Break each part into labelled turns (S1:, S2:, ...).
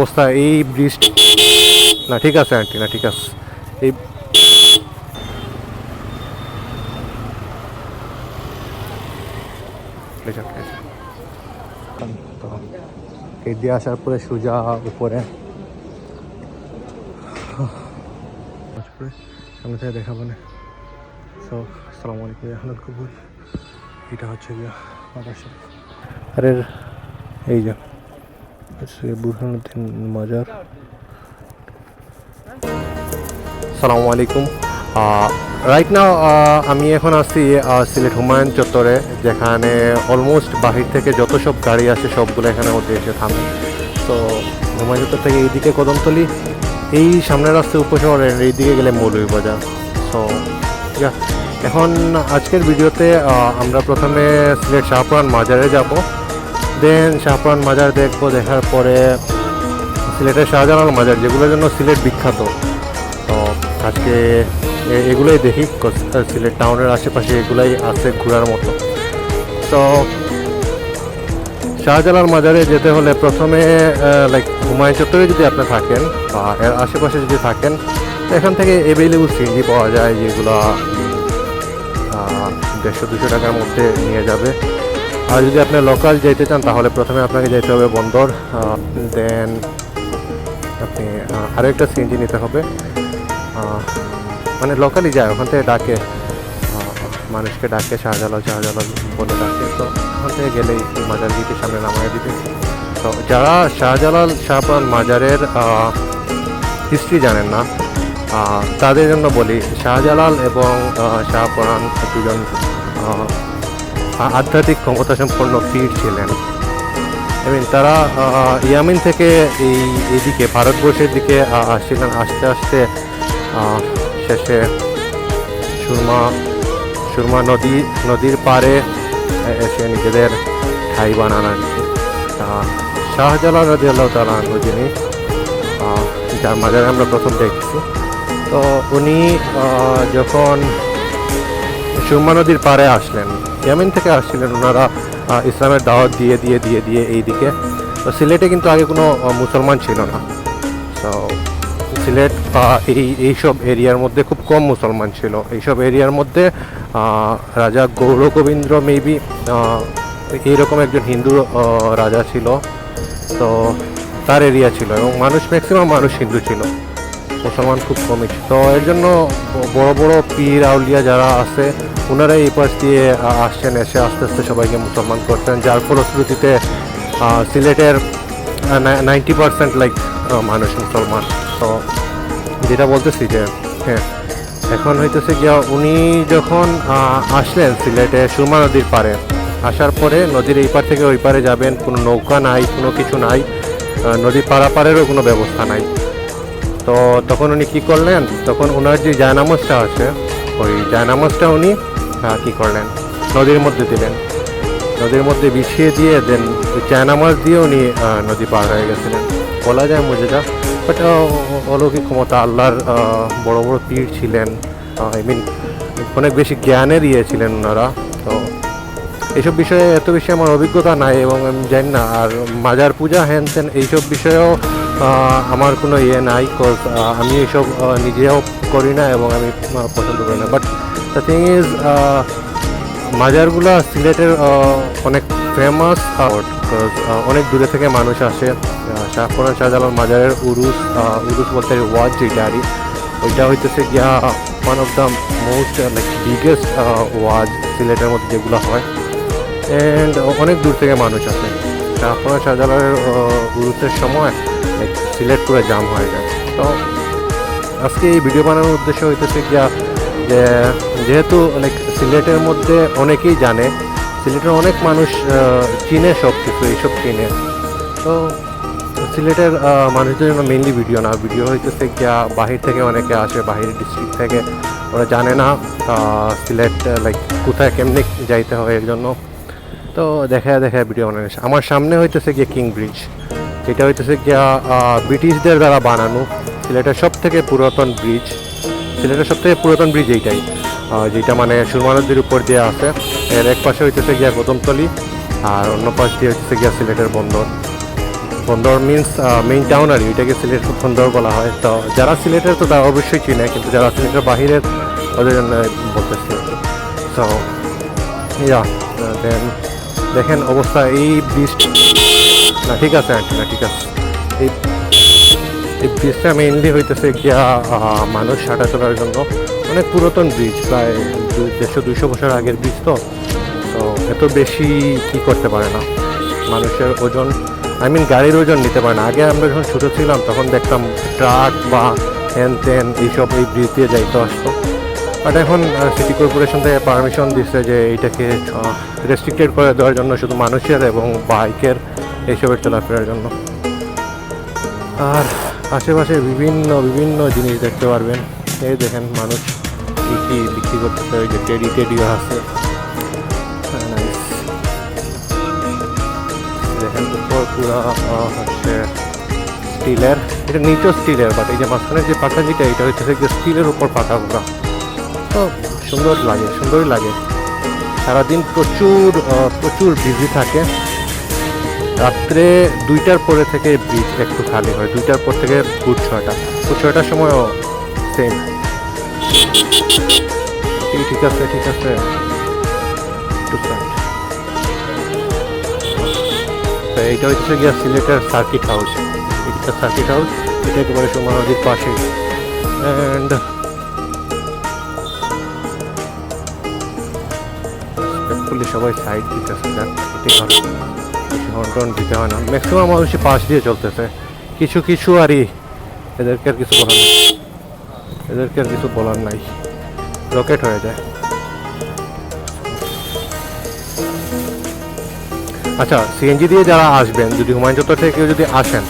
S1: অবস্থা এই ব্রিজ। না ঠিক আছে আন্টি, না ঠিক আছে। এই এই দিয়ে আসার পরে সোজা উপরে সামনে থেকে দেখাবো না। সো আসসালামু আলাইকুম, আহলাল কবুল। এটা হচ্ছে গিয়া মাদ্রাসা। আরে এই যে বুরহানুদ্দিন মাজার। আসসালামু আলাইকুম। রাইট নাও আমি এখন আছি সিলেট হুমায়ুন চত্বরে, যেখানে অলমোস্ট বাহির থেকে যত সব গাড়ি আসে সবগুলো এখানে মধ্যে এসে থামে। তো হুমায়ুন চত্বর থেকে এইদিকে কদমতলি, এই সামনের রাস্তায় উপশহরের এইদিকে গেলে মৌলভীবাজার। সো এখন আজকের ভিডিওতে আমরা প্রথমে সিলেট শাহপুরান মাজারে যাব, দেন শাহপুরান মাজার দেখবো, দেখার পরে সিলেটের শাহজালাল মাজার, যেগুলোর জন্য সিলেট বিখ্যাত। তো আজকে এগুলোই দেখি, সিলেট টাউনের আশেপাশে এগুলাই আছে ঘোরার মতো। তো শাহজালাল মাজারে যেতে হলে প্রথমে লাইক হুমায়ুন চত্বরে যদি আপনি থাকেন বা এর আশেপাশে যদি থাকেন, তো এখান থেকে অ্যাভেলেবল সিএনজি পাওয়া যায়, যেগুলো 150-200 টাকার মধ্যে নিয়ে যাবে। আর যদি আপনি লোকাল যেতে চান তাহলে প্রথমে আপনাকে যেতে হবে বন্দর, দেন আপনি আরও একটা সিএনজি নিতে হবে, মানে লোকালই যায়, ওখান থেকে ডাকে, মানুষকে ডাকে শাহজালাল শাহজালাল বলে ডাকে। তো ওখান থেকে গেলেই মাজার গিয়ে সামনে নামায় দিবে। তো যারা শাহজালাল শাহপুরান মাজারের হিস্ট্রি জানেন না, তাদের জন্য বলি, শাহজালাল এবং শাহপুরান দুজন আধ্যাত্মিক ক্ষমতাসম্পন্ন পীর ছিলেন। তারা ইয়ামিন থেকে এইদিকে ভারতবর্ষের দিকে আসছিলেন, আস্তে আস্তে শেষে সুরমা নদীর পাড়ে এসে নিজেদের ঠাই বানান আর কি। শাহজালাল রাদিয়াল্লাহু তাআলা আনহু, যিনি যার মাজারে আমরা প্রথম দেখছি, তো উনি যখন সুরমা নদীর পাড়ে আসলেন, ইয়ামিন থেকে আসছিলেন, ওনারা ইসলামের দাওয়াত দিয়ে এইদিকে। তো সিলেটে কিন্তু আগে কোনো মুসলমান ছিল না। তো সিলেট বা এইসব এরিয়ার মধ্যে খুব কম মুসলমান ছিল। এইসব এরিয়ার মধ্যে রাজা গৌরগোবিন্দ মেবি এইরকম একজন হিন্দু রাজা ছিল, তো তার এরিয়া ছিল, এবং ম্যাক্সিমাম মানুষ হিন্দু ছিল, মুসলমান খুব কমই। তো এর জন্য বড় বড় পীর আউলিয়া যারা আছে, ওনারা এই পাশ দিয়ে আসছেন, এসে আস্তে আস্তে সবাইকে মুসলমান করছেন, যার ফলশ্রুতিতে সিলেটের 90% লাইক মানুষ মুসলমান। তো যেটা বলতেছি যে হ্যাঁ, এখন হইতেছে গিয়া উনি যখন আসলেন সিলেটে সুরমা নদীর পাড়ে, আসার পরে নদীর এই পার থেকে ওই পারে যাবেন, কোনো নৌকা নাই, কোনো কিছু নাই, নদীর পারাপারেরও কোনো ব্যবস্থা নাই। তো তখন উনি কী করলেন, তখন ওনার যে জায়নামাজটা আছে, ওই জায়নামাজটা উনি কী করলেন, নদীর মধ্যে দিলেন, নদীর মধ্যে বিছিয়ে দিয়ে দেন ওই জায়নামাজ দিয়ে উনি নদী পার হয়ে গেছিলেন। বলা যায় মুজেজা, বাট অলৌকিক ক্ষমতা, আল্লাহর বড় বড় পীর ছিলেন, অনেক বেশি জ্ঞানের ছিলেন ওনারা। তো এইসব বিষয়ে এত বেশি আমার অভিজ্ঞতা নাই এবং আমি জানি না, আর মাজার পূজা হ্যান ত্যান এইসব বিষয়েও আমার কোনো নাই, কজ আমি এইসব নিজেও করি না এবং আমি পছন্দ করি না। বাট দ্য থিং ইজ, মাজারগুলো সিলেটের অনেক ফেমাস, অনেক দূরে থেকে মানুষ আসে। শাহপুরান শাহজালাল মাজারের উরুস বলতে ওয়াজ যেটা আর ওইটা হইতেছে গিয়া one of the most like biggest was সিলেটের মধ্যে যেগুলো হয়, অ্যান্ড অনেক দূর থেকে মানুষ আসে। শাহপুরান শাহজালালের উরুসের সময় সিলেট পুরো জাম হয়ে যায়। তো আজকে এই ভিডিও বানানোর উদ্দেশ্য হইতেছে গিয়া যে যেহেতু লাইক সিলেটের মধ্যে অনেকেই জানে, সিলেটের অনেক মানুষ চিনে সব কিছু, এইসব চিনে। তো সিলেটের মানুষদের জন্য মেনলি ভিডিও না, ভিডিও হইতেছে গিয়া বাহির থেকে অনেকে আসে, বাহিরের ডিস্ট্রিক্ট থেকে, ওরা জানে না সিলেট লাইক কোথায় কেমনি যাইতে হয়, এর জন্য। তো দেখায় ভিডিও বানানো। আমার সামনে হইতেছে গিয়ে কিং ব্রিজ, যেটা হইতেছে গিয়া ব্রিটিশদের দ্বারা বানানো সিলেটের সব থেকে পুরাতন ব্রিজ। সিলেটের সব থেকে পুরাতন ব্রিজ এইটাই, যেটা মানে সুরমা নদীর উপর দিয়ে আছে। এর এক পাশে হইতেছে গিয়া কদমতলি, আর অন্য পাশ দিয়ে হইতেছে গিয়া সিলেটের বন্দর। বন্দর মিন্স মেইন টাউন আর এটাকে সিলেট বন্দর বলা হয়। তো যারা সিলেটের তো তারা অবশ্যই চিনে, কিন্তু যারা সিলেটের বাহিরের ওদের জন্য বলতেছি। তো ইয়া দেন দেখেন অবস্থা এই ব্রিজ না, ঠিক আছে আন্টি, না ঠিক আছে। এই ব্রিজটা মেইনলি হইতেছে গিয়া মানুষ হাঁটা চলার জন্য, অনেক পুরাতন ব্রিজ, প্রায় 150-200 বছর আগের ব্রিজ। তো এত বেশি কি করতে পারে না, মানুষের ওজন গাড়ির ওজন নিতে পারে না। আগে আমরা যখন ছোটো ছিলাম তখন দেখতাম ট্রাক বা হ্যান ত্যান এইসব এই ব্রিজ দিয়ে যাইতে আসতো। বাট এখন সিটি কর্পোরেশন থেকে পারমিশন দিচ্ছে যে এইটাকে রেস্ট্রিক্টেড করে দেওয়ার জন্য, শুধু মানুষের এবং বাইকের এইসবের চলাফেরার জন্য। আর আশেপাশে বিভিন্ন বিভিন্ন জিনিস দেখতে পারবেন। এই দেখেন মানুষ কী কী বিক্রি করতেছে, ওই যে টেডিও আছে। দেখেন উপর পুরো হচ্ছে স্টিলের, এটা নিচেও স্টিলের, বাট এই যে মাঝখানে যে পাখা যেটা, এটা হচ্ছে যে স্টিলের উপর পাখা পুরা। তো সুন্দরই লাগে। সারাদিন প্রচুর বিজি থাকে। রাত্রে 2টার পরে থেকে ব্রিজ একটু খালি হয়, 2টার পর থেকে ভোর 6টার সময়ও সেম। ঠিক আছে তো এইটা হচ্ছে গিয়া সিলেটের সার্কিট হাউস। এটা একেবারে সুরমা নদীর পাশে। অ্যান্ড সবাই সাইড দিতেছে, হর্ন দিতে হয় না। ম্যাক্সিমাম মানুষই পাশ দিয়ে চলতেছে, কিছু আরই এদেরকে আর কিছু বলার নাই, রকেট হয়ে যায়। আচ্ছা, সিএনজি দিয়ে যারা আসবেন, যদি হুমায়ুন চত্বর থেকে কেউ যদি আসেন,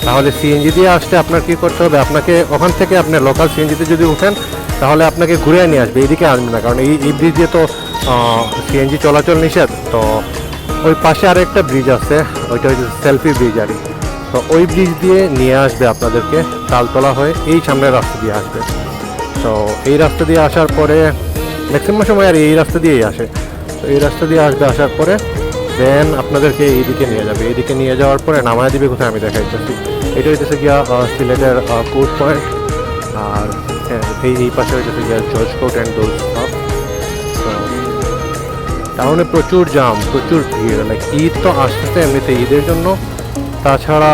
S1: তাহলে সিএনজি দিয়ে আসতে আপনার কী করতে হবে, আপনাকে ওখান থেকে আপনি লোকাল সিএনজিতে যদি উঠেন তাহলে আপনাকে ঘুরে নিয়ে আসবে, এইদিকে আসবে না। কারণ এই ব্রিজ দিয়ে তো সিএনজি চলাচল নিষেধ। তো ওই পাশে আর একটা ব্রিজ আছে, ওইটা হচ্ছে সেলফি ব্রিজ আর। তো ওই ব্রিজ দিয়ে নিয়ে আসবে আপনাদেরকে, তালতলা হয়ে এই সামনের রাস্তা দিয়ে আসবে। তো এই রাস্তা দিয়ে আসার পরে ম্যাক্সিমাম সময় আর এই রাস্তা দিয়েই আসে। তো এই রাস্তা দিয়ে আসার পরে দেন আপনাদেরকে এইদিকে নিয়ে যাবে। এইদিকে নিয়ে যাওয়ার পরে নামায় দিবে কোথায় আমি দেখাইতেছি। এটা হইতেছে গিয়া সিলেটের কোর্ট পয়েন্ট। আর এই পাশে হইতেছে গিয়া জজ কোর্ট অ্যান্ড দোল স্টপ। তো টাউনে প্রচুর জাম, প্রচুর ভিড়। লাইক ঈদ তো আসতেছে এমনিতে, ঈদের জন্য। তাছাড়া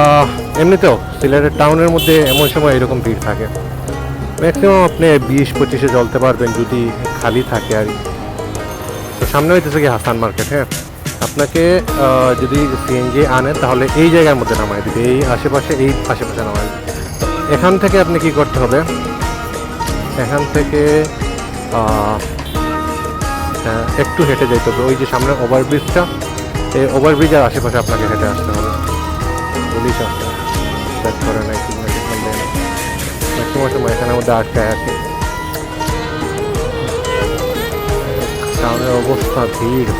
S1: এমনিতেও সিলেটের টাউনের মধ্যে এমন সময় এরকম ভিড় থাকে। ম্যাক্সিমাম আপনি 20-25-এ চলতে পারবেন যদি খালি থাকে আর। তো সামনে হইতেছে কি হাসান মার্কেট। হ্যাঁ, আপনাকে যদি সিএনজি আনেন তাহলে এই জায়গার মধ্যে নামায় দিবে, এই আশেপাশে নামায় দিবে। তো এখান থেকে আপনি কি করতে হবে, এখান থেকে একটু হেঁটে যেতে হবে। ওই যে সামনে ওভারব্রিজটা, এই ওভারব্রিজের আশেপাশে আপনাকে হেঁটে আসতে হবে। পুলিশ আসতে চেক করে নাই, সিগন্যাল দেয় না, ম্যাক্সিমাম সময় এখানের মধ্যে আটকায় আছে। টাউনের অবস্থা ভিড়।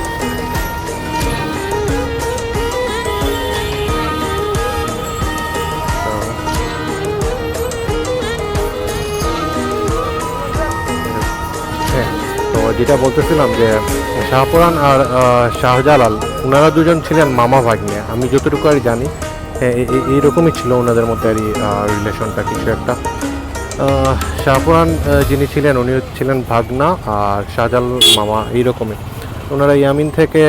S1: যেটা বলতেছিলাম যে শাহপুরান আর শাহজালাল, ওনারা দুজন ছিলেন মামা ভাগ্নে, আমি যতটুকু আর জানি। হ্যাঁ, এইরকমই ছিল ওনাদের মধ্যে আর রিলেশনটা কিছু একটা। শাহপুরান যিনি ছিলেন উনি ছিলেন ভাগনা, আর শাহজালাল মামা, এইরকমই। ওনারা ইয়ামিন থেকে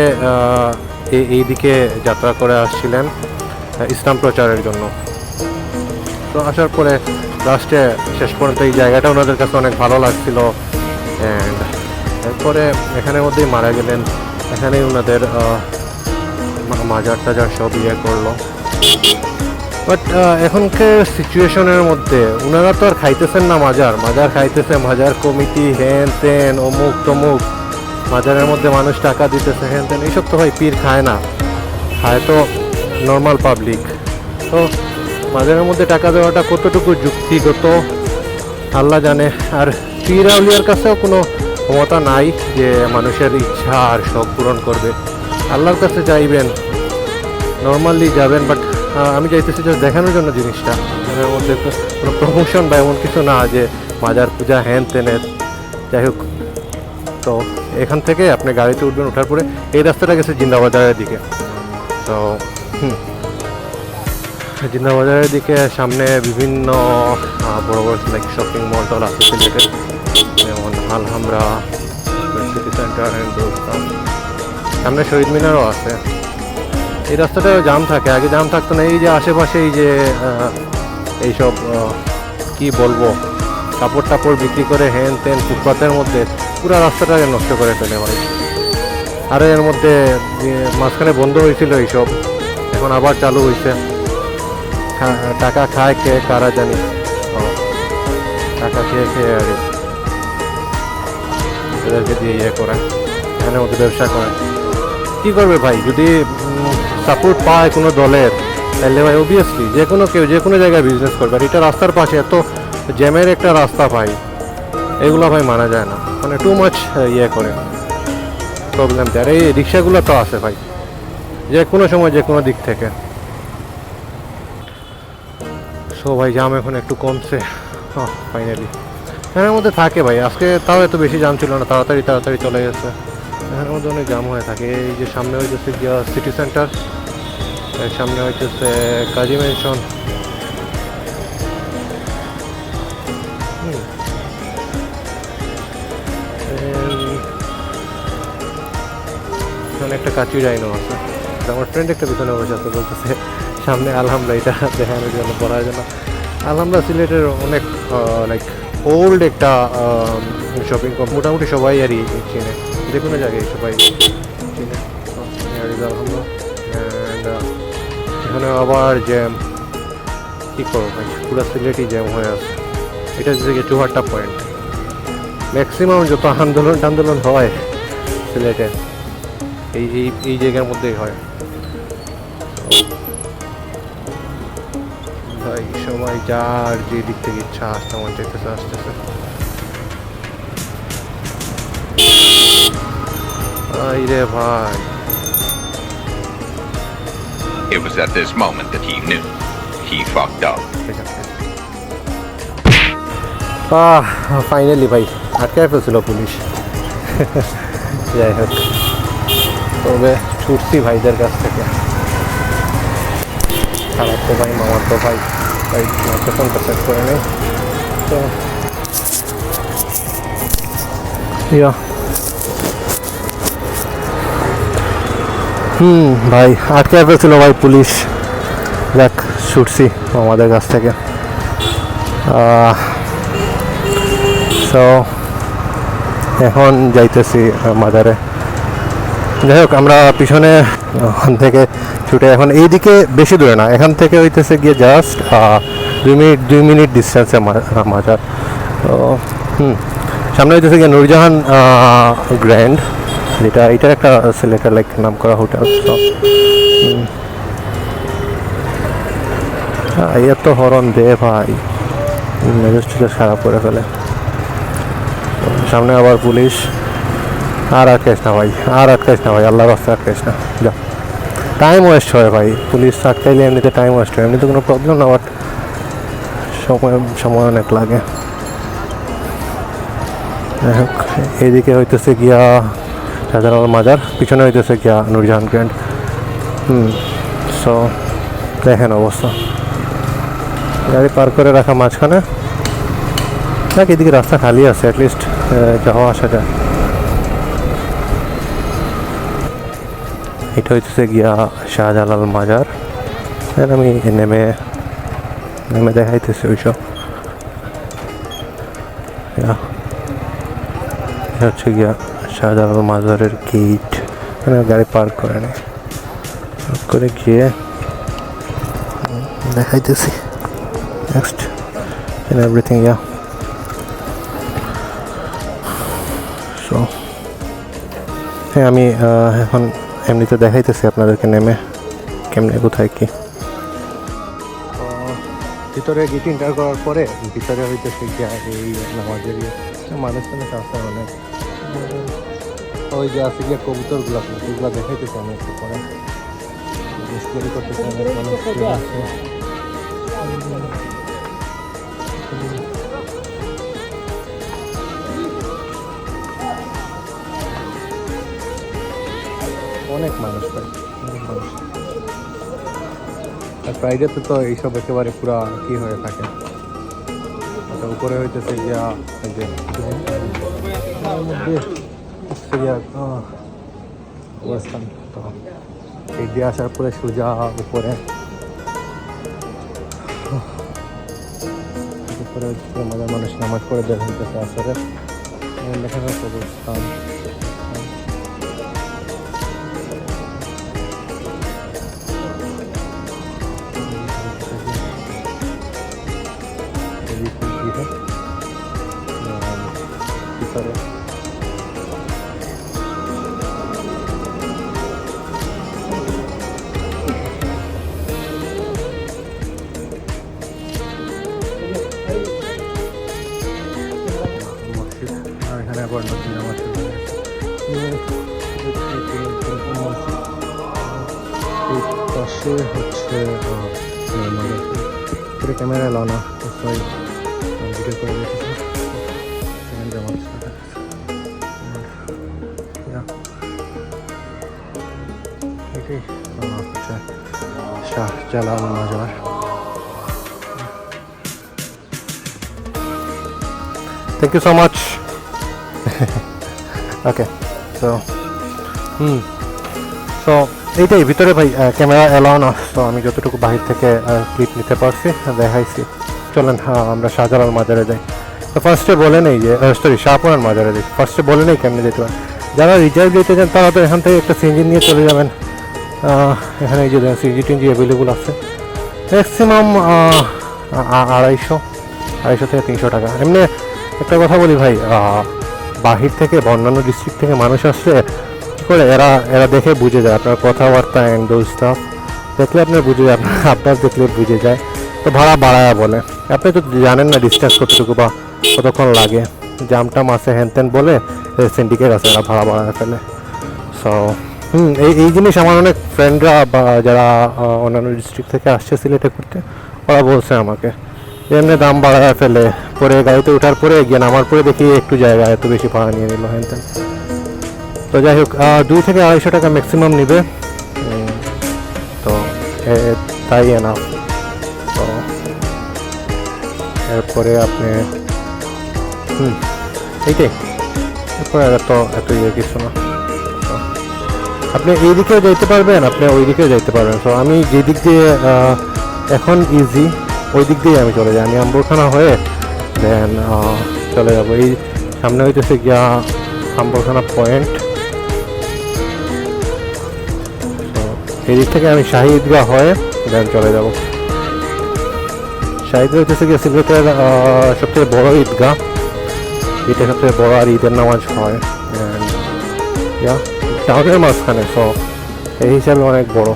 S1: এইদিকে যাত্রা করে আসছিলেন ইসলাম প্রচারের জন্য। তো আসার পরে লাস্টে শেষ পর্যন্ত এই জায়গাটা ওনাদের কাছে অনেক ভালো লাগছিল। অ্যান্ড এরপরে এখানের মধ্যেই মারা গেলেন। এখানেই ওনাদের মাজার টাজার সব করলো। বাট এখনকার সিচুয়েশনের মধ্যে ওনারা তো আর খাইতেছেন না মাজার খাইতেছে মাজার কমিটি, হ্যান ত্যান, অমুক তমুক। মাজারের মধ্যে মানুষ টাকা দিতেছে, হ্যান ত্যান, এইসব তো ভাই পীর খায় না, খায় তো নর্মাল পাবলিক। তো মাজারের মধ্যে টাকা দেওয়াটা কতটুকু যুক্তিগত আল্লাহ জানে। আর পীর আউলিয়ার কাছেও কোনো ক্ষমতা নাই যে মানুষের ইচ্ছা আর শখ পূরণ করবে। আল্লাহর কাছে চাইবেন, নর্মালি যাবেন। বাট আমি চাইতেছি যে দেখানোর জন্য জিনিসটা, এর মধ্যে কোনো প্রমোশন বা এমন কিছু না যে মাজার পূজা হ্যান ত্যানের। যাই হোক, তো এখান থেকে আপনি গাড়িতে উঠবেন, ওঠার পরে এই রাস্তাটা গেছে জিন্দাবাজারের দিকে। তো জিন্দা বাজারের দিকে সামনে বিভিন্ন বড় বড় লাইক শপিং মল টল আছে সিলেটের, যেমন আলহামরা, সিটি সেন্টার অ্যান্ড সামনে শহীদ মিনারও আছে। এই রাস্তাটাও জাম থাকে, আগে জাম থাকতো না। এই যে আশেপাশে এই যে এইসব কি বলবো, কাপড় টাপড় বিক্রি করে হ্যান ত্যান ফুটপাতের মধ্যে পুরো রাস্তাটাকে নষ্ট করে ফেলে ভাই। আর এর মধ্যে মাঝখানে বন্ধ হয়েছিল এইসব, এখন আবার চালু হয়েছে। টাকা খায় কে কারা জানি, টাকা খেয়ে খেয়ে আর এদেরকে দিয়ে ইয়ে করে, এখানে মধ্যে ব্যবসা করে। কী করবে ভাই, যদি সাপোর্ট পায় কোনো দলের তাহলে ভাই অবভিয়াসলি যে কোনো কেউ যে কোনো জায়গায় বিজনেস করবে। আর এটা রাস্তার পাশে এত জ্যামের একটা রাস্তা ভাই, এগুলো ভাই মানা যায় না, মানে টু মাচ ইয়ে করে প্রবলেম দেয়। আর এই রিক্সাগুলো তো আছে ভাই যে কোনো সময় যে কোনো দিক থেকে। সো ভাই জাম এখন একটু কমছে ফাইনালি। এর মধ্যে থাকে ভাই, আজকে তাও এত বেশি জাম ছিল না, তাড়াতাড়ি তাড়াতাড়ি চলে গেছে। এর মধ্যে অনেক জাম হয়ে থাকে। এই যে সামনে হইতেছে গিয়া সিটি সেন্টার, এর সামনে হইতেছে কাজী ম্যানশন। একটা কাচি ডাইনো আছে, আমার ফ্রেন্ড একটা পিছনে বসে আছে, বলতেছে সামনে আলহামরা, এটা দেখানোর জন্য পড়ার জন্য। আলহামরা সিলেটের অনেক লাইক ওল্ড একটা শপিং কমপ্লেক্স, মোটামুটি সবাই আর চিনে, যে কোনো জায়গায় সবাই চিনে আলহামরা। অ্যান্ড এখানে আবার জ্যাম, কী করবো ভাই, পুরো সিলেটই জ্যাম হয়ে আছে। এটা হচ্ছে চুহাট্টা পয়েন্ট। ম্যাক্সিমাম যত আন্দোলন হয় সিলেটে এই এই এই জায়গার মধ্যেই হয় ভাই। সবাই যার যে দিক থেকে ইচ্ছা আসতে আমার যেতেছে আসতেছে। ভাই রে ভাই,
S2: It was at this moment that he knew he fucked up.
S1: Finally ভাই আটকায় ফেলছিল পুলিশ। যাই হোক, তবে ছুটছি ভাইদের কাছ থেকে। খারাপ তো ভাই, মামার তো ভাই, ভাই মাইক্রোফোনটা সেট করে নেই তো। ভাই আটকায় ফেলছিল ভাই পুলিশ। যাক ছুটছি আমাদের কাছ থেকে। সো এখন যাইতেছি মাজারে। যাই হোক, আমরা পিছনে ওখান থেকে ছুটে এখন এইদিকে বেশি দূরে না, এখান থেকে হইতেছে গিয়ে জাস্ট 2 মিনিট ডিস্টেন্সে মাজার। তো সামনে হইতেছে গিয়ে নূরজাহান গ্র্যান্ড, যেটা এটার একটা সিলেটের লাইক নাম করা হোটেল। তো এর তো হরন দে ভাই, মেজেস্টিক খারাপ করে ফেলে। সামনে আবার পুলিশ। আর আটকাইস না ভাই, আর আটকাইস না ভাই, আল্লাহর রাস্তায় আটকাইস না, যা। টাইম ওয়েস্ট হয় ভাই, পুলিশ আটকাইলে এমনিতে টাইম ওয়েস্ট হয়, এমনিতে কোনো প্রবলেম না, বাট সময় অনেক লাগে। যাই হোক, এইদিকে হইতেছে গিয়া শাহজালাল মাজার, পিছনে হইতেছে গিয়া নূরজাহান গ্র্যান্ড। সো দেখেন অবস্থা, গাড়ি পার করে রাখা মাঝখানে। দেখ এদিকে রাস্তা খালি আছে, অ্যাটলিস্ট যাওয়া আসা যায়। এটা হইতেছে গিয়া শাহজালাল মাজার। আমি নেমে দেখাইতেছি ওইসব। হচ্ছে গিয়া শাহজালাল মাজারের গেট, মানে গাড়ি পার্ক করে নেই, করে গিয়ে দেখাইতেছি নেক্সট এভরিথিং। সো হ্যাঁ, আমি এখন এমনিতে দেখাইতেছি আপনাদেরকে নেমে কেমনে কোথায় কি। ভিতরে গেট এন্টার করার পরে ভিতরে হইতেছে গিয়া এই নামাজের মানুষ রাস্তা, মানে ওই যে আছে গিয়া কবুতরগুলো দেখাইতেছে আমি একটু পরে। অনেক মানুষ ভাই, অনেক মানুষ। ফ্রাইডেতে তো এইসব একেবারে পুরা কি হয়ে থাকে। আচ্ছা, উপরে হইতেছে গিয়া এই যে এর মধ্যে হচ্ছে গিয়া অবস্থান। তো এই দিয়ে আসার পরে সোজা উপরে উপরে হচ্ছে আমাদের মানুষ নামাজ পড়ে বের হইতেছে আসরে লেখা আছে অবস্থান। এখানে আবার নতুন নামাজ পাশে হচ্ছে ক্যামেরা এলো না, ভিডিও করে রেখেছি। হচ্ছে শাহজালাল মাজার। Thank you so much. Okay, so so এইটাই ভিতরে ভাই ক্যামেরা এলাও না, তো আমি যতটুকু বাহির থেকে ক্লিপ নিতে পারছি দেখাইছি। চলেন আমরা শাহজালাল মাজারে যাই। তো ফার্স্টে বলে নেই যে সরি শাহপুরান মাজারে যাই। ফার্স্টে বলে নেই কেমনি যেতে পারেন। যারা রিজার্ভ যেতে চান তারা তো এখান থেকে একটা সিএনজি নিয়ে চলে যাবেন। এখানে এই যে সিএনজি টিএনজি অ্যাভেলেবল আছে। ম্যাক্সিমাম 250 থেকে 300 টাকা। এমনি একটা কথা বলি ভাই, বাহির থেকে অন্যান্য ডিস্ট্রিক্ট থেকে মানুষ আসলে কী করে এরা দেখে বুঝে যায় আপনার কথাবার্তা অ্যান্ড দোজ স্টাফ দেখলে আপনার বুঝে যায়, আপনার দেখলে বুঝে যায়। তো ভাড়া বাড়ায়া বলে, আপনি তো জানেন না ডিস্টেন্স কতটুকু বা কতক্ষণ লাগে, জামটাম আছে হ্যান ত্যান বলে সিন্ডিকেট আছে এরা ভাড়া বাড়ায় ফেলে। সো এই জিনিস আমার অনেক ফ্রেন্ডরা বা যারা অন্যান্য ডিস্ট্রিক্ট থেকে আসছে সিলেটে করতে, ওরা বলছে আমাকে এমনি দাম বাড়ায় ফেলে, পরে গাড়িতে ওঠার পরে গিয়ে নামার পরে দেখি একটু জায়গা এত বেশি ভাড়া নিয়ে নিল হ্যান ত্যান। তো যাই হোক 2 থেকে 250 টাকা ম্যাক্সিমাম নিবে, তো তাই না। তো এরপরে আপনি এইটাই, এরপরে তো এত কিছু না। তো আপনি এই দিকেও যাইতে পারবেন, আপনি ওই দিকেও যাইতে পারবেন। তো আমি যেদিক দিয়ে এখন ইজি ওই দিক দিয়ে আমি চলে যাই, আমি আম্বরখানা হয়ে দেন চলে যাবো। এই সামনে হইতেছে গিয়া আম্বরখানা পয়েন্ট। তো এই দিক থেকে আমি শাহী ঈদগাহ হয়ে দেন চলে যাব। শাহী ঈদগাহ হইতেছে গিয়া সিলেটের সবচেয়ে বড় ঈদগাহ, এটা সবচেয়ে বড় আর ঈদের নামাজ হয় টাউনের মাঝখানে। সো এই হিসাবে অনেক বড়।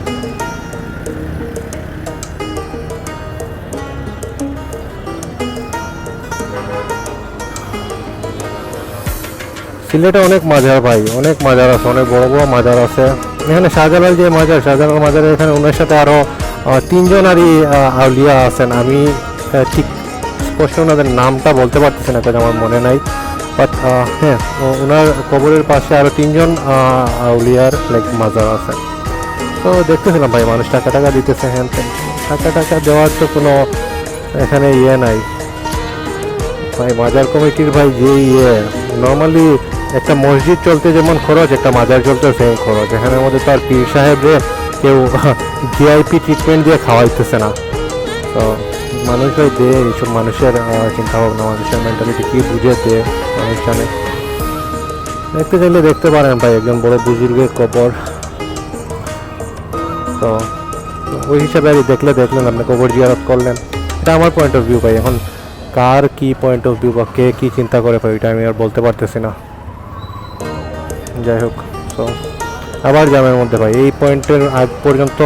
S1: সিলেটে অনেক মাজার ভাই, অনেক মাজার আছে, অনেক বড় বড় মাজার আছে। এখানে শাহজালাল যে মাজার, শাহজালাল মাজারের এখানে ওনার সাথে আরও 3 জন আরই আউলিয়া আছেন। আমি ঠিক স্পষ্ট ওনাদের নামটা বলতে পারতেছি না কারণ আমার মনে নাই, বাট হ্যাঁ ওনার কবরের পাশে আরও 3 জন আউলিয়ার লাইক মাজার আছে। তো দেখতেছিলাম ভাই মানুষ টাকা দিতেছে, হ্যাঁ টাকা দেওয়ার তো কোনো এখানে নাই ভাই। মাজার কমিটির ভাই যে নর্মালি একটা মসজিদ চলতে যেমন খরচ, একটা মাজার চলতে সেম খরচ। এখানের মধ্যে তো আর পীর সাহেবরে কেউ ভিআইপি ট্রিটমেন্ট দিয়ে খাওয়াইতেছে না। তো মানুষ ভাই দে এইসব মানুষের চিন্তা ভাবনা, মানুষের মেন্টালিটি কী বুঝে দে মানুষ জানে। দেখতে চাইলে দেখতে পারেন ভাই, একজন বড় বুজুর্গের কবর। তো ওই হিসাবে আর দেখলেন আপনি কবর জিয়ারত করলেন, এটা আমার পয়েন্ট অফ ভিউ ভাই। এখন কার কি পয়েন্ট অফ ভিউ বা কে কী চিন্তা করে ভাই ওইটা আমি আর বলতে পারতেছি না। যাই হোক, তো আবার জ্যামের মধ্যে ভাই এই পয়েন্টের আগ পর্যন্ত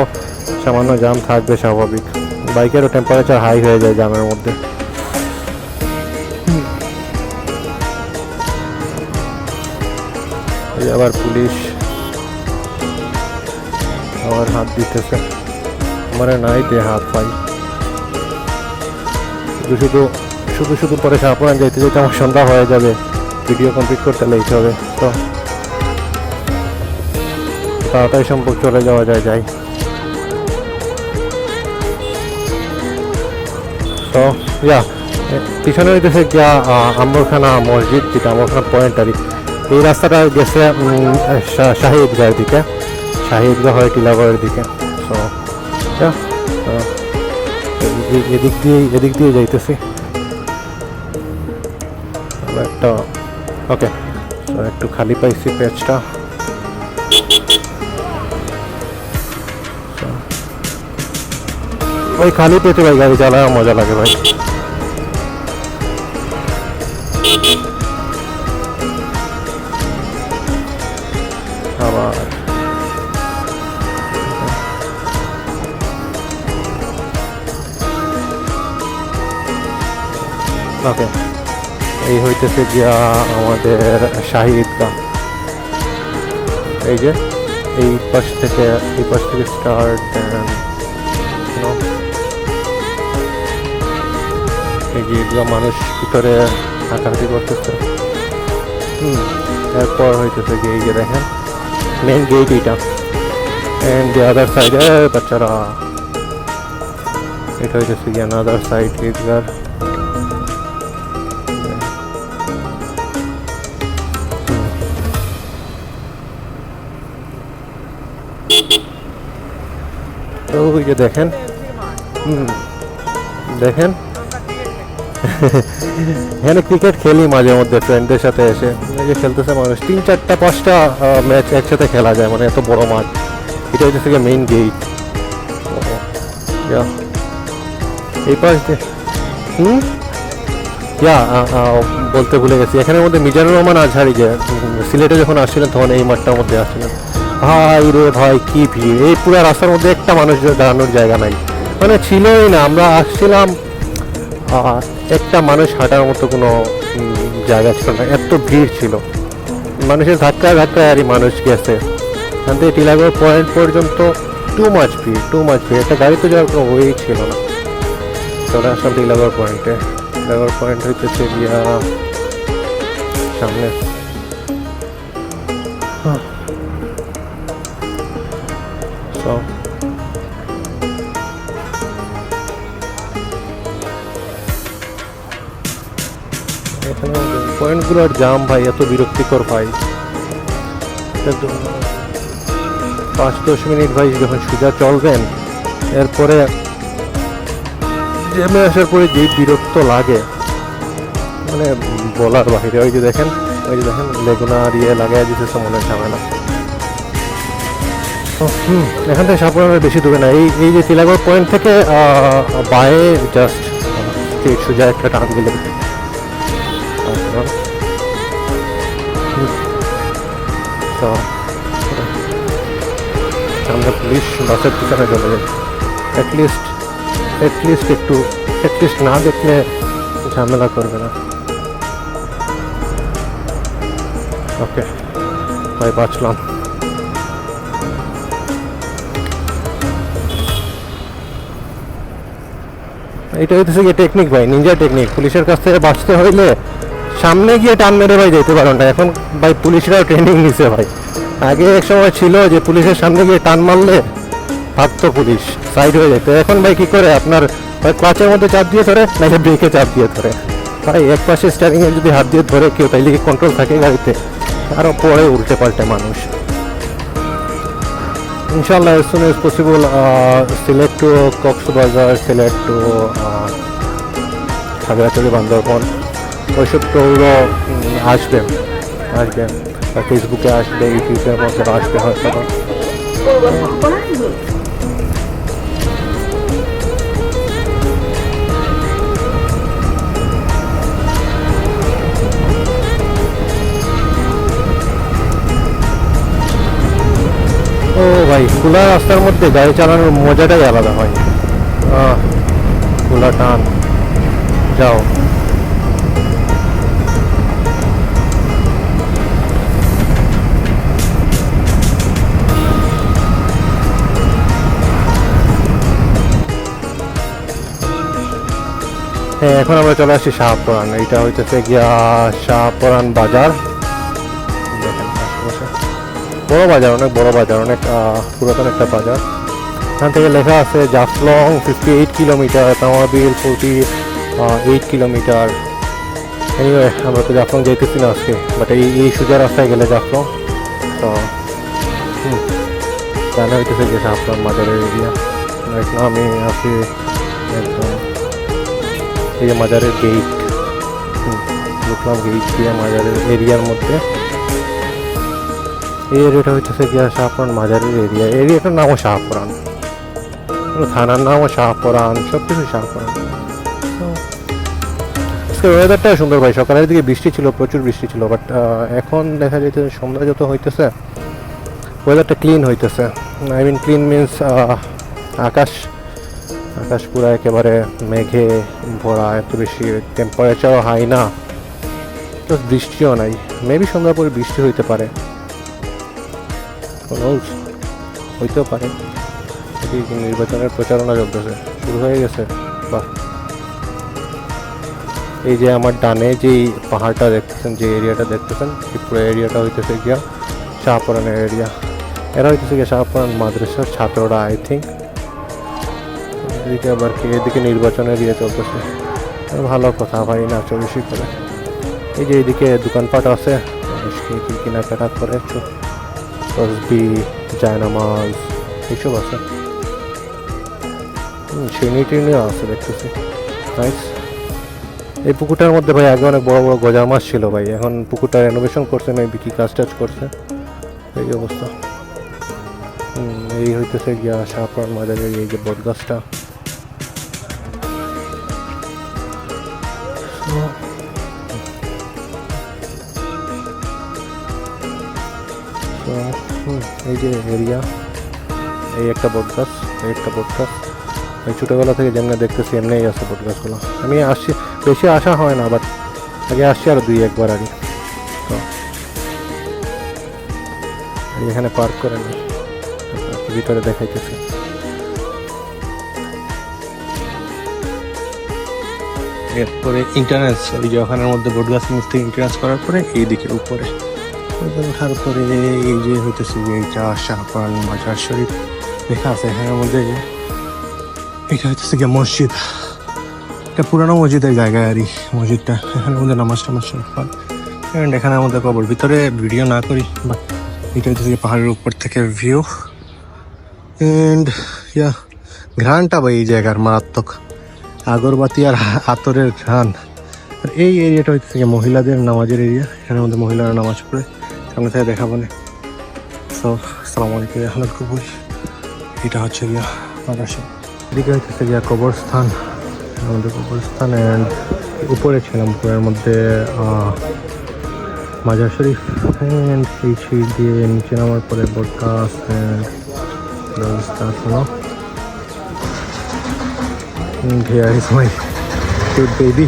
S1: সামান্য জ্যাম থাকবে স্বাভাবিক, বাইকেরও টেম্পারেচার হাই হয়ে যায় জ্যামের মধ্যে। আবার পুলিশ আমার হাত দিতেছে, আমার নাই দিয়ে হাত পাই। শুধু পরে শাহপুরান যাইতে আমার সন্ধ্যা হয়ে যাবে, ভিডিও কমপ্লিট করতে লেট হবে। তো তাড়াতাড়ি সম্পর্ক চলে যাওয়া যাই। তো ইয়া পিছনে হইতেছে গিয়া আম্বরখানা মসজিদ, যেটা আম্বরখানা পয়েন্ট আর কি। এই রাস্তাটা গেছে শাহী ঈদগাহের দিকে, শাহী ঈদগাহ হয় টিলাগড়ের দিকে। সো এদিক দিয়ে যাইতেছি একটা। ওকে, একটু খালি পাইছি পেজটা। ওই খালি পেটে ভাই গাড়ি চালায় মজা লাগে ভাই। আবার ওকে, এই হইতেছে গিয়া আমাদের শাহী ঈদগাহ। এই যে এই পাশ থেকে স্টার্ট, এই যে ঈদগাহ, মানুষ ভিতরে হাঁটাহাঁটি করতেছে। এরপর হইতেছে গিয়ে এই যে দেখেন মেন গেট এইটা, এন্ড দি আদার সাইডে বাচ্চারা, এটা হইতেছে গিয়ে আদার সাইড ঈদগাহ। তো ওই যে দেখেন, দেখেন এখানে ক্রিকেট খেলি মাঝে মধ্যে ফ্রেন্ডদের সাথে এসে। এই যে খেলতেছে মানুষ, 3, 4, 5টা ম্যাচ একসাথে খেলা যায়, মানে এত বড় মাঠ। এটা হচ্ছে মেইন গেট। এই পাশ বলতে ভুলে গেছি, এখানের মধ্যে মিজানুর রহমান আজহারি যে সিলেটে যখন আসছিলেন তখন এই মাঠটার মধ্যে আসছিলেন। ভাই রে ভাই, কি ভিড়! এই পুরো রাস্তার মধ্যে একটা মানুষ দাঁড়ানোর জায়গা নাই, মানে ছিলই না। আমরা আসছিলাম, একটা মানুষ হাঁটার মতো কোনো জায়গা ছিল না, এত ভিড় ছিল। মানুষের ধাক্কায় আরই মানুষ গেছে। এখান থেকে টিলাগড় পয়েন্ট পর্যন্ত টু মাচ ভিড়। একটা গাড়ি তো যাওয়ার কোনো ওয়েই ছিল না। চলে আসলাম টিলাগড় পয়েন্টে। টিলাগড় পয়েন্ট হইতেছে গিয়া সামনে। এখানে পয়েন্টগুলোর জাম ভাই, এত বিরক্তিকর ভাই। 5-10 মিনিট ভাই যখন সোজা চলবেন, এরপরে জ্যামে আসার পরে যে বিরক্ত লাগে, মানে বলার বাহিরে। ওই যে দেখেন লেগুনা দিয়ে লাগাই দিতেছে, মনে ঝামেলা। এখান থেকে সাপুরার বেশি দূরে না। এই যে টিলাগড় পয়েন্ট থেকে বায়ে জাস্ট স্ট্রেট সোজা একটা টান দিলে সামনে পুলিশ বাসের পিছনে চলে যায়। অ্যাটলিস্ট না দেখলে ঝামেলা করবে না। ওকে ভাই, বাঁচলাম। এটা হইতেছে গিয়ে টেকনিক ভাই, নিনজা টেকনিক। পুলিশের কাছ থেকে বাঁচতে হইলে সামনে গিয়ে টান মেরে ভাই যেতে পারো না। এখন ভাই পুলিশরাও ট্রেনিং নিছে ভাই। আগে এক সময় ছিল যে পুলিশের সামনে গিয়ে টান মারলে ভাবতো পুলিশ, সাইড হয়ে যেত। এখন ভাই কি করে, আপনার ভাই ক্লাচের মধ্যে চাপ দিয়ে ধরে, নাকি ব্রেকে চাপ দিয়ে ধরে। ভাই এক পাশে স্টারিং এ যদি হাত দিয়ে ধরে কেউ, তাইলে কি কন্ট্রোল থাকে গাড়িতে? আরও পরে উল্টে পাল্টে মানুষ। ইনশাল্লাহ as soon as possible Sylhet to Cox's Bazar, Sylhet to Khagrachari, Bandarban, ওইসব ট্যুরও আসবে। ফেসবুকে আসবে, ইউটিউবের মধ্যে আসবে হয়তো। ও ভাই, খোলা রাস্তার মধ্যে গাড়ি চালানোর মজাটাই আলাদা হয়। খোলা টান, যাও। হ্যাঁ, এখন আমরা চলে আসছি শাহপুরান। এইটা হইতেছে গিয়া শাহপুরান বাজার। দেখেন আশেপাশে বড় বাজার, অনেক বড় বাজার, অনেক পুরাতন একটা বাজার। এখান থেকে লেখা আছে Jaflong 58 kilometre, Tamabil 8 kilometre. Anyway আমরা তো জাফলং যাইতেছি না আজকে, বাট এই সোজা রাস্তায় গেলে জাফলং। তো জানা হইতেছে যে জাফলং মাজারের এরিয়া। রাইট নাও আমি আছি একদম এই যে মাজারের গেট, ঢুকলাম গেট দিয়ে মাজারের এরিয়ার মধ্যে। এই এরিয়াটা হইতেছে গিয়া শাহপুরান মাজারের এরিয়া। এরিয়াটার নামও শাহপুরান, থানার নামও শাহপুরান, সব কিছু শাহপুরান। আজকে ওয়েদারটা সুন্দর ভাই, সকালের দিকে বৃষ্টি ছিল, প্রচুর বৃষ্টি ছিল, বাট এখন দেখা যাইতেছে সন্ধ্যা যত হইতেছে ওয়েদারটা ক্লিন হইতেছে। আই মিন ক্লিন মিনস আকাশ পুরো একেবারে মেঘে ভরা, এত বেশি টেম্পারেচারও হাই না, প্লাস বৃষ্টিও নাই। মেবি সন্ধ্যার পরে বৃষ্টি হইতে পারে, হইতেও পারে। নির্বাচনের প্রচারণা চলতেছে, শুরু হয়ে গেছে। বাহ, এই যে আমার ডানে যেই পাহাড়টা দেখতেছেন, যে এরিয়াটা দেখতেছেন, এই পুরো এরিয়াটা হইতেছে গিয়া শাহপুরানের এরিয়া। এরা হইতেছে গিয়া শাহপুরান মাদ্রাসার ছাত্ররা, আই থিঙ্ক। এদিকে আবার কি, এদিকে নির্বাচনের ইয়ে চলতেছে, ভালো কথা ভাই, নাচো বেশি করে। এই যে এইদিকে দোকানপাট আছে, কি কেনাকাটা করে, তসবি, জায়নামাজ এইসব আছে, চিনি টিনিও আছে দেখতেছি। নাইস। এই পুকুরটার মধ্যে ভাই আগে অনেক বড় বড় গজার মাছ ছিল ভাই, এখন পুকুরটা রেনোভেশন করছে, না বিক্রি কাজ টাজ করছে, এই অবস্থা। এই হইতেছে গিয়া শাহপুরান মাজারের এই যে বট গাছটা। এই যে এরিয়া, এই একটা বট গাছ, এই একটা বট গাছ। এই ছোটোবেলা থেকে যেমনি দেখতেছি এমনিই আছে বট গাছগুলো। আমি আসছি, বেশি আসা হয় না, বাট আগে আসছি আরো 2-1 আগে। তো এখানে পার্ক করে নি, ভিতরে দেখাইতেছি। এরপরে ইন্টারনেস, ওই যে ওখানের মধ্যে বট গাছ নিচ থেকে ইন্টারনেস করার পরে এই দিকে উপরে ওঠার পরে এই যে হইতেছে এইটা শাহপুরান মাজার শরীফ লেখা আছে এখানের মধ্যে। এটা হইতেছে গিয়ে মসজিদ, এটা পুরানো মসজিদের জায়গায় আর মসজিদটা। এখানের মধ্যে নামাজ টামাজ হয়, এখানের মধ্যে কবর। ভিতরে ভিডিও না করি, বাট এটা হইতেছে পাহাড়ের উপর থেকে ভিউ। এন্ড ইয়া, ঘ্রাণটা ভাই এই জায়গার মারাত্মক, আগরবাতি আর আতরের ঘ্রাণ। আর এই এরিয়াটা হচ্ছে মহিলাদের নামাজের এরিয়া, এখানের মধ্যে মহিলারা নামাজ পড়ে, সামনে থেকে দেখাবো না। সো আসসালামু আলাইকুম, এখন কবর, এটা হচ্ছে গিয়া মাদ্রাসা। এদিকে হচ্ছে গিয়া কবরস্থান, আমাদের কবরস্থান। অ্যান্ড উপরে ছিলাম, উপরের মধ্যে মাজার শরীফ। অ্যান্ড এই সিঁড়ি দিয়ে নিচে নামার পরে বটগাছ ব্যবস্থা শোনো। Here is my cute baby.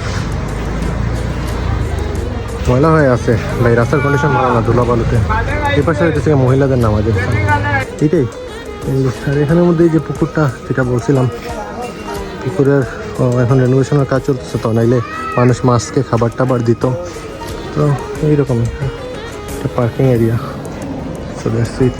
S1: ময়লা হয়ে আছে ভাই, রাস্তার কন্ডিশন ভালো না, ধুলা বালুতে। এই পাশে হইতেছে মহিলাদের নামাজের স্থান, এইটাই। আর এখানের মধ্যে এই যে পুকুরটা যেটা বলছিলাম, পুকুরের এখন রেনোভেশনের কাজ চলতেছে, তো নাইলে মানুষ মাছকে খাবার টাবার দিত। তো এইরকমই একটা parking area. So that's it.